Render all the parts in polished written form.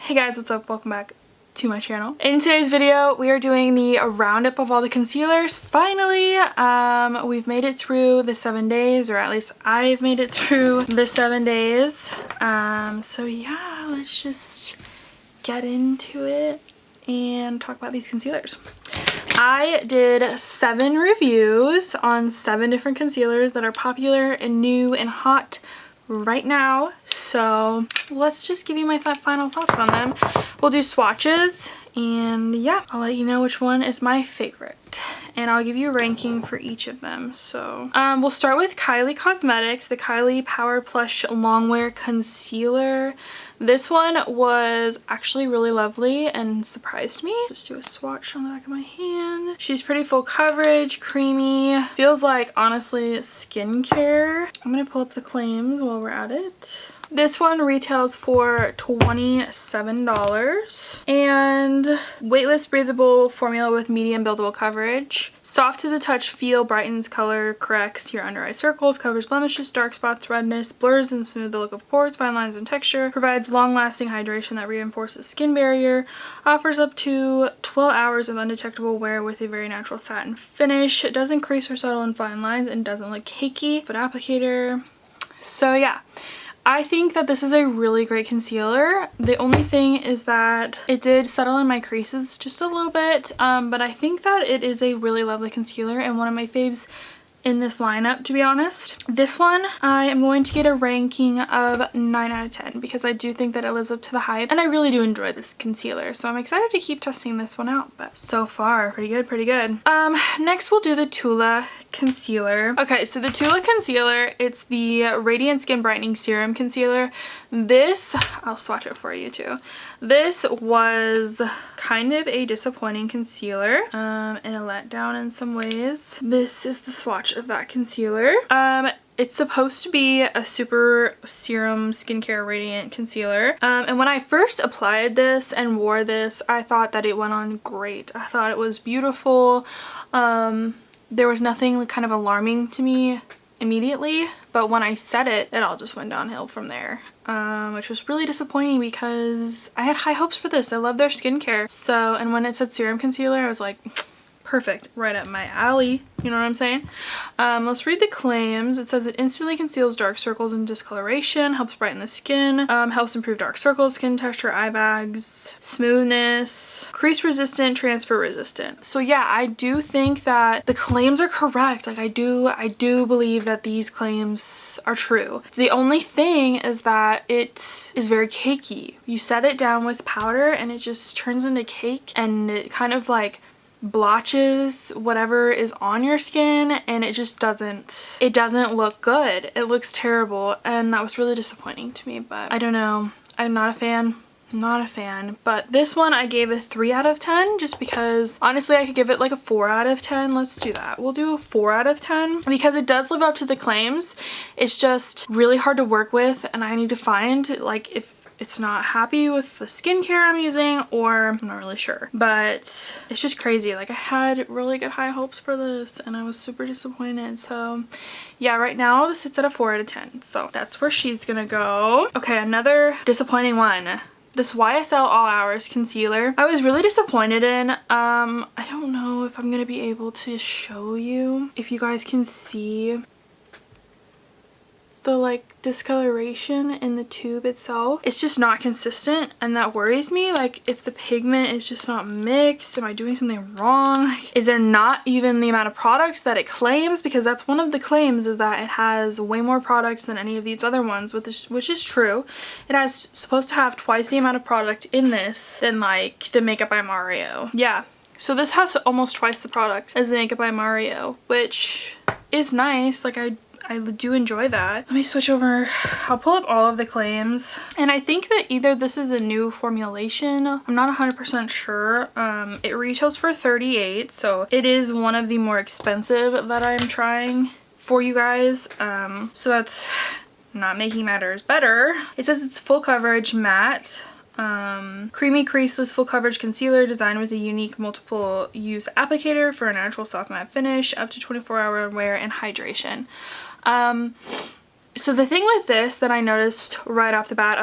Hey guys, what's up? Welcome back to my channel. In today's video, we are doing the roundup of all the concealers. Finally, we've made it through the 7 days, or at least I've made it through the 7 days. So yeah, let's just get into it and talk about these concealers. I did 7 reviews on 7 different concealers that are popular and new and hot right now. So let's just give you my final thoughts on them. We'll do swatches and yeah, I'll let you know which one is my favorite. And I'll give you a ranking for each of them. So we'll start with Kylie Cosmetics, the Kylie Power Plush Longwear Concealer. This one was actually really lovely and surprised me. Just do a swatch on the back of my hand. She's pretty full coverage, creamy. Feels like, honestly, skincare. I'm gonna pull up the claims while we're at it. This one retails for $27 and weightless breathable formula with medium buildable coverage. Soft to the touch feel, brightens color, corrects your under eye circles, covers blemishes, dark spots, redness, blurs and smooth the look of pores, fine lines and texture, provides long lasting hydration that reinforces skin barrier, offers up to 12 hours of undetectable wear with a very natural satin finish. It doesn't crease or settle in fine lines and doesn't look cakey. Foot applicator. So yeah, I think that this is a really great concealer. The only thing is that it did settle in my creases just a little bit, but I think that it is a really lovely concealer and one of my faves in this lineup, to be honest. This one I am going to get a ranking of 9 out of 10 because I do think that it lives up to the hype and I really do enjoy this concealer, so I'm excited to keep testing this one out. But so far, pretty good. Next we'll do the Tula concealer. Okay, so the Tula concealer, it's the Radiant Skin Brightening Serum Concealer. This, I'll swatch it for you too. This was kind of a disappointing concealer and a letdown in some ways. This is the swatch of that concealer. It's supposed to be a super serum skincare radiant concealer. And when I first applied this and wore this, I thought that it went on great. I thought it was beautiful. There was nothing kind of alarming to me immediately, but when I set it, it all just went downhill from there, which was really disappointing because I had high hopes for this. I love their skincare. So, and when it said serum concealer, I was like, perfect, right up my alley. You know what I'm saying? Let's read the claims. It says it instantly conceals dark circles and discoloration, helps brighten the skin, helps improve dark circles, skin texture, eye bags, smoothness, crease resistant, transfer resistant. So yeah, I do think that the claims are correct. Like I do believe that these claims are true. The only thing is that it is very cakey. You set it down with powder and it just turns into cake and it kind of like blotches whatever is on your skin and it just doesn't look good. It looks terrible and that was really disappointing to me, but I don't know. I'm not a fan. But this one I gave a 3 out of 10 just because honestly I could give it like a 4 out of 10. Let's do that. We'll do a 4 out of 10 because it does live up to the claims. It's just really hard to work with and I need to find like if it's not happy with the skincare I'm using or I'm not really sure, but it's just crazy. Like I had really good high hopes for this and I was super disappointed. So yeah, right now this sits at a 4 out of 10. So that's where she's gonna go. Okay, another disappointing one. This YSL All Hours concealer I was really disappointed in. I don't know if I'm gonna be able to show you if you guys can see the like discoloration in the tube itself. It's just not consistent and that worries me. Like if the pigment is just not mixed, am I doing something wrong? Like, is there not even the amount of products that it claims? Because that's one of the claims, is that it has way more products than any of these other ones, which is true. It has supposed to have twice the amount of product in this than like the Makeup by Mario. Yeah, so this has almost twice the product as the Makeup by Mario, which is nice. Like I do enjoy that. Let me switch over. I'll pull up all of the claims. And I think that either this is a new formulation. I'm not 100% sure. It retails for $38, so it is one of the more expensive that I'm trying for you guys. So that's not making matters better. It says it's full coverage matte. Creamy creaseless full coverage concealer designed with a unique multiple use applicator for a natural soft matte finish, up to 24-hour wear and hydration. So the thing with this that I noticed right off the bat,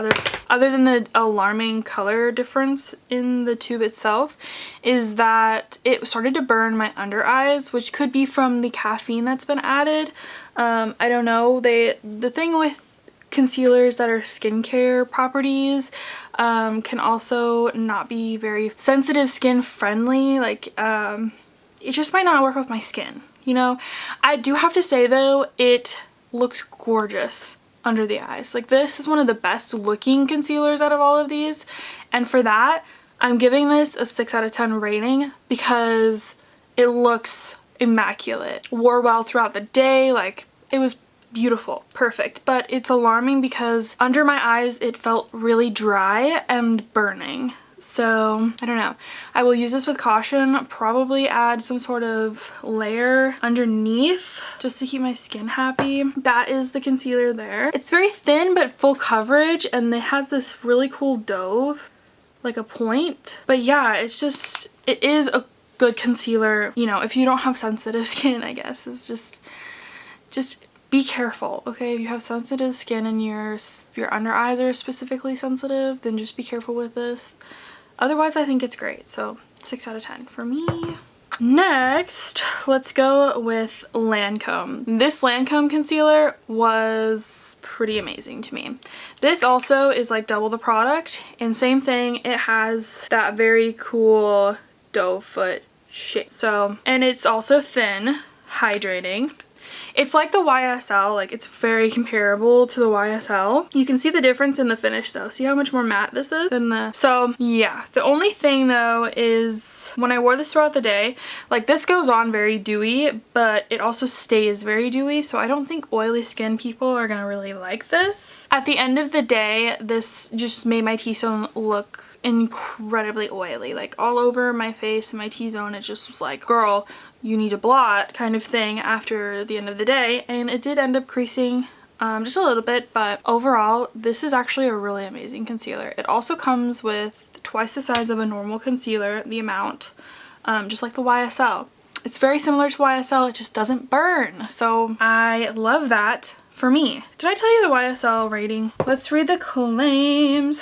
other than the alarming color difference in the tube itself, is that it started to burn my under eyes, which could be from the caffeine that's been added. I don't know. The thing with concealers that are skincare properties can also not be very sensitive skin friendly. Like it just might not work with my skin, you know. I do have to say though, it looks gorgeous under the eyes. Like this is one of the best looking concealers out of all of these, and for that I'm giving this a 6 out of 10 rating because it looks immaculate. Wore well throughout the day, like it was beautiful, perfect. But it's alarming because under my eyes it felt really dry and burning. So I don't know. I will use this with caution, probably add some sort of layer underneath just to keep my skin happy. That is the concealer there. It's very thin but full coverage, and it has this really cool dove, like a point. But yeah, it's just, it is a good concealer, you know, if you don't have sensitive skin, I guess. It's just be careful, okay? If you have sensitive skin and your under eyes are specifically sensitive, then just be careful with this. Otherwise, I think it's great. So 6 out of 10 for me. Next, let's go with Lancome. This Lancome concealer was pretty amazing to me. This also is like double the product, and same thing, it has that very cool doe foot shape. So, and it's also thin, hydrating. It's like the YSL, like it's very comparable to the YSL. You can see the difference in the finish though. See how much more matte this is than the, so yeah. The only thing though is when I wore this throughout the day, like this goes on very dewy, but it also stays very dewy. So I don't think oily skin people are gonna really like this. At the end of the day, this just made my T-zone look incredibly oily, like all over my face and my T-zone. It just was like, girl, you need a blot kind of thing after the end of the day. And it did end up creasing just a little bit, but overall this is actually a really amazing concealer. It also comes with twice the size of a normal concealer, the amount, just like the YSL. It's very similar to YSL, it just doesn't burn, so I love that for me. Did I tell you the YSL rating? Let's read the claims.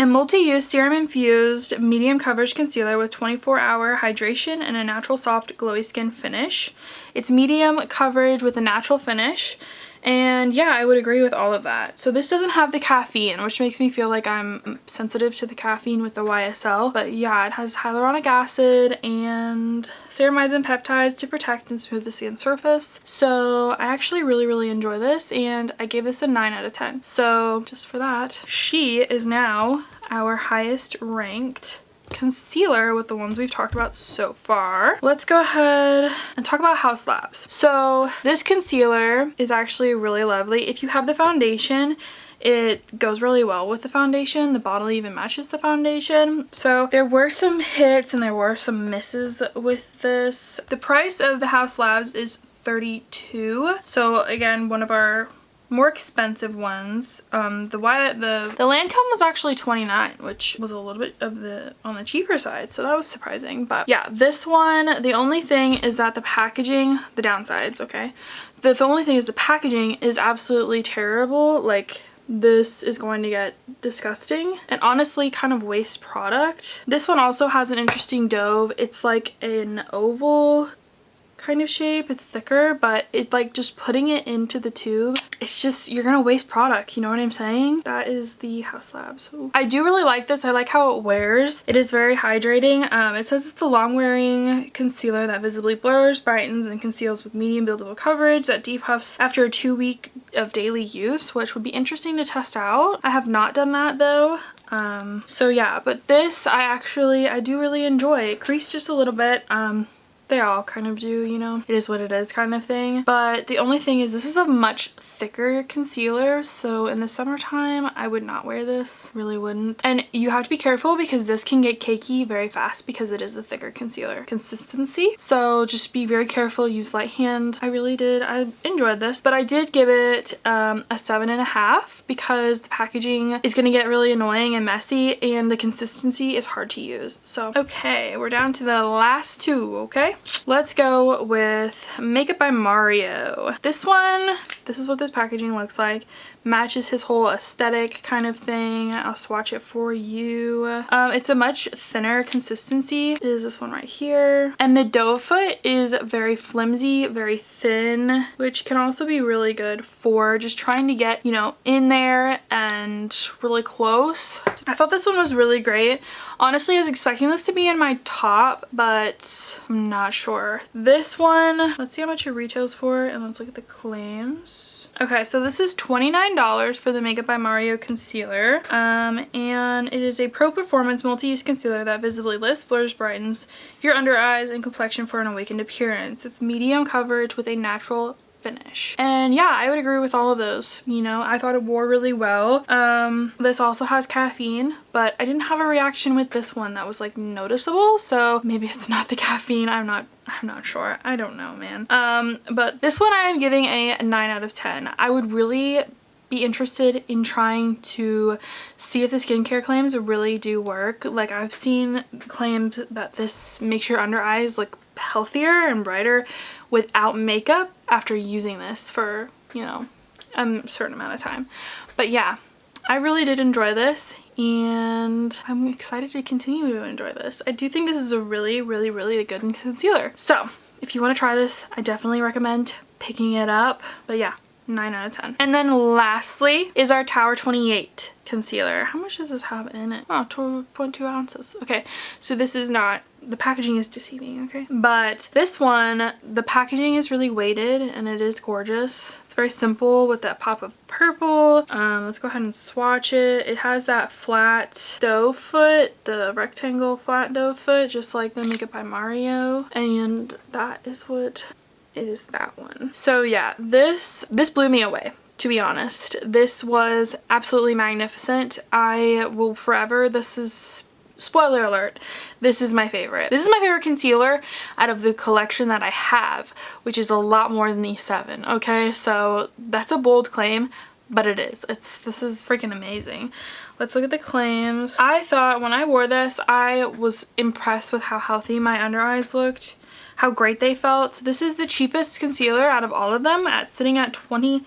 A multi-use serum infused medium coverage concealer with 24-hour hydration and a natural soft glowy skin finish. It's medium coverage with a natural finish. And yeah, I would agree with all of that. So this doesn't have the caffeine, which makes me feel like I'm sensitive to the caffeine with the YSL. But yeah, it has hyaluronic acid and ceramides and peptides to protect and smooth the skin surface. So I actually really enjoy this, and I gave this a 9 out of 10. So just for that, she is now our highest ranked concealer with the ones we've talked about so far. Let's go ahead and talk about Haus Labs. So this concealer is actually really lovely. If you have the foundation, it goes really well with the foundation. The bottle even matches the foundation. So there were some hits and there were some misses with this. The price of the Haus Labs is $32. So again, one of our more expensive ones. The Lancome was actually $29, which was a little bit on the cheaper side, so that was surprising. But yeah, this one, the only thing is that the packaging, the downsides, okay? The only thing is the packaging is absolutely terrible. Like, this is going to get disgusting and honestly kind of waste product. This one also has an interesting dove. It's like an oval kind of shape. It's thicker, but it like just putting it into the tube, it's just, you're gonna waste product, you know what I'm saying? That is the Haus Labs. Ooh. I do really like this. I like how it wears. It is very hydrating. It says it's a long wearing concealer that visibly blurs, brightens, and conceals with medium buildable coverage that depuffs after a 2-week of daily use, which would be interesting to test out. I have not done that though. So yeah, but this I do really enjoy. It creased just a little bit. They all kind of do, you know, it is what it is kind of thing. But the only thing is this is a much thicker concealer, so in the summertime I would not wear this, really wouldn't. And you have to be careful because this can get cakey very fast because it is a thicker concealer consistency. So just be very careful, use light hand. I enjoyed this, but I did give it a 7.5 because the packaging is gonna get really annoying and messy and the consistency is hard to use. So okay, we're down to the last two, okay? let's go with Makeup by Mario. This one, this is what this packaging looks like. Matches his whole aesthetic kind of thing. I'll swatch it for you. It's a much thinner consistency. It is this one right here. And the doe foot is very flimsy, very thin, which can also be really good for just trying to get, you know, in there and really close. I thought this one was really great. Honestly, I was expecting this to be in my top, but I'm not sure. This one, let's see how much it retails for, and let's look at the claims. Okay, so this is $29 for the Makeup by Mario concealer, and it is a pro performance multi-use concealer that visibly lifts, blurs, brightens your under eyes and complexion for an awakened appearance. It's medium coverage with a natural finish. And yeah, I would agree with all of those. You know, I thought it wore really well. This also has caffeine, but I didn't have a reaction with this one that was like noticeable, so maybe it's not the caffeine. I'm not sure. I don't know, man. But this one I am giving a 9 out of 10. I would really be interested in trying to see if the skincare claims really do work. Like, I've seen claims that this makes your under eyes look healthier and brighter without makeup after using this for, you know, a certain amount of time. But yeah, I really did enjoy this, and I'm excited to continue to enjoy this. I do think this is a really, really, really good concealer. So if you want to try this, I definitely recommend picking it up. But yeah, 9 out of 10. And then lastly is our Tower 28 concealer. How much does this have in it? Oh, 2.2 ounces. Okay, so this is not, the packaging is deceiving, okay? But this one, the packaging is really weighted and it is gorgeous. It's very simple with that pop of purple. Let's go ahead and swatch it. It has that flat doe foot, the rectangle flat doe foot, just like the Makeup by Mario. And that is what it is, that one. So yeah, this blew me away, to be honest. This was absolutely magnificent. I will forever, this is, spoiler alert, this is my favorite. This is my favorite concealer out of the collection that I have, which is a lot more than these 7, okay? So that's a bold claim, but it is. This is freaking amazing. Let's look at the claims. I thought when I wore this, I was impressed with how healthy my under eyes looked, how great they felt. This is the cheapest concealer out of all of them, sitting at $22.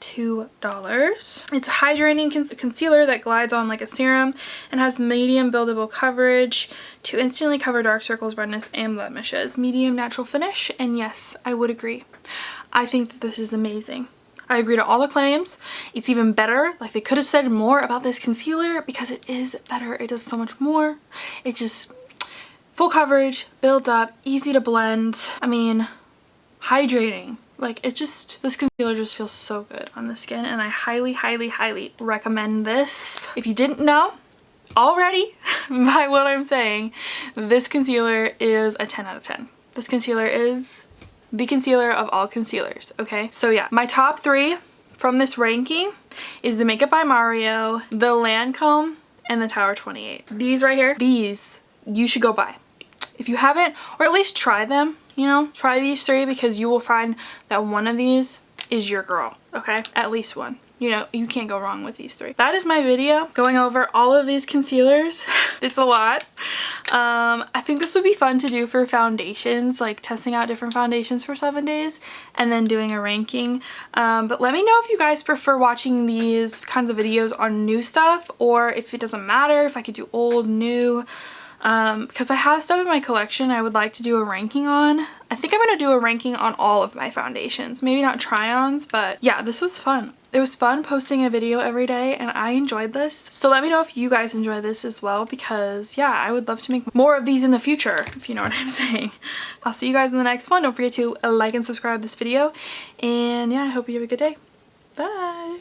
It's a hydrating concealer that glides on like a serum and has medium buildable coverage to instantly cover dark circles, redness, and blemishes. Medium natural finish, and yes, I would agree. I think that this is amazing. I agree to all the claims. It's even better. Like, they could have said more about this concealer because it is better. It does so much more. It just, full coverage, builds up, easy to blend. I mean, hydrating. Like, it just, this concealer just feels so good on the skin, and I highly, highly, highly recommend this. If you didn't know already by what I'm saying, this concealer is a 10 out of 10. This concealer is the concealer of all concealers, okay? So yeah, my top 3 from this ranking is the Makeup by Mario, the Lancome, and the Tower 28. These right here, these you should go buy. If you haven't, or at least try them, you know, try these 3, because you will find that one of these is your girl, okay? At least one. You know, you can't go wrong with these 3. That is my video going over all of these concealers. It's a lot. I think this would be fun to do for foundations, like testing out different foundations for 7 days and then doing a ranking. But let me know if you guys prefer watching these kinds of videos on new stuff, or if it doesn't matter, if I could do old, new. Because I have stuff in my collection I would like to do a ranking on. I think I'm going to do a ranking on all of my foundations. Maybe not try-ons, but yeah, this was fun. It was fun posting a video every day, and I enjoyed this. So let me know if you guys enjoy this as well, because yeah, I would love to make more of these in the future, if you know what I'm saying. I'll see you guys in the next one. Don't forget to like and subscribe this video, and yeah, I hope you have a good day. Bye!